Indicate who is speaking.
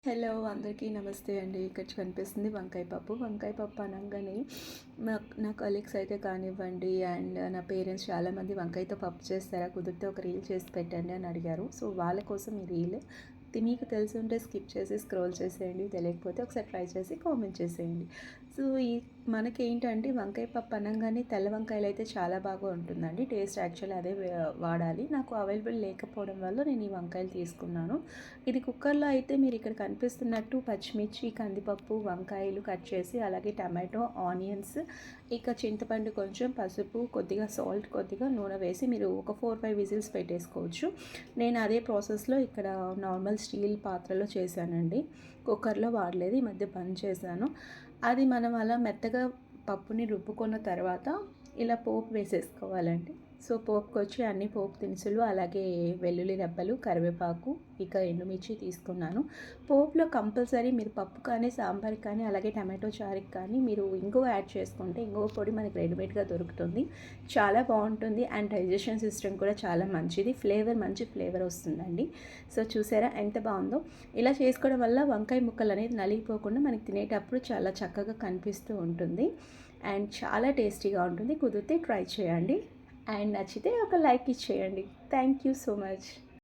Speaker 1: Hello అందరికీ నమస్తే అండి. ఇక్కడ కనిపిస్తుంది వంకాయ పప్పు. వంకాయ పప్పు అనంగానే నా కలీగ్స్ అయితే కానివ్వండి అండ్ నా పేరెంట్స్ చాలామంది వంకాయతో పప్పు చేస్తారా, కుదిరితే ఒక రీల్ చేసి పెట్టండి అని అడిగారు. సో వాళ్ళ కోసం ఈ రీల్ మీకు తెలిసి ఉంటే స్కిప్ చేసి స్క్రోల్ చేసేయండి, తెలియకపోతే ఒకసారి ట్రై చేసి కామెంట్ చేసేయండి. సో మనకేంటంటే వంకాయ పప్పు అనగానే తెల్ల వంకాయలు అయితే చాలా బాగా ఉంటుందండి టేస్ట్. యాక్చువల్లీ అదే వాడాలి. నాకు అవైలబుల్ లేకపోవడం వల్ల నేను ఈ వంకాయలు తీసుకున్నాను. ఇది కుక్కర్లో అయితే మీరు ఇక్కడ కనిపిస్తున్నట్టు పచ్చిమిర్చి, కందిపప్పు, వంకాయలు కట్ చేసి, అలాగే టమాటో, ఆనియన్స్, ఇక చింతపండు, కొంచెం పసుపు, కొద్దిగా సాల్ట్, కొద్దిగా నూనె వేసి మీరు ఒక 4-5 విజిల్స్ పెట్టేసుకోవచ్చు. నేను అదే ప్రాసెస్లో ఇక్కడ నార్మల్ స్టీల్ పాత్రలో చేశానండి, కుక్కర్లో వాడలేదు. ఈ మధ్య బంద్ చేశాను. అది మనం అలా మెత్తగా పప్పుని రుబ్బుకున్న తర్వాత ఇలా పోపు వేసేసుకోవాలండి. సో పోపుకొచ్చి అన్ని పోపు దినుసులు, అలాగే వెల్లుల్లి రెబ్బలు, కరివేపాకు, ఇక ఎండుమిర్చి తీసుకున్నాను. పోపులో కంపల్సరీ మీరు పప్పు కానీ, సాంబార్ కానీ, అలాగే టమాటో చారుకి కానీ మీరు ఇంగువ యాడ్ చేసుకుంటే, ఇంగువ పొడి మనకి రెడీమేడ్గా దొరుకుతుంది. చాలా బాగుంటుంది అండ్ డైజెషన్ సిస్టమ్ కూడా చాలా మంచిది. మంచి ఫ్లేవర్ వస్తుందండి. సో చూసారా ఎంత బాగుందో. ఇలా చేసుకోవడం వల్ల వంకాయ ముక్కలు అనేది నలిగిపోకుండా మనకి తినేటప్పుడు చాలా చక్కగా కనిపిస్తూ ఉంటుంది అండ్ చాలా టేస్టీగా ఉంటుంది. కుదిరితే ట్రై చేయండి అండ్ నచ్చితే ఒక లైక్ ఇచ్చేయండి. Thank you so much.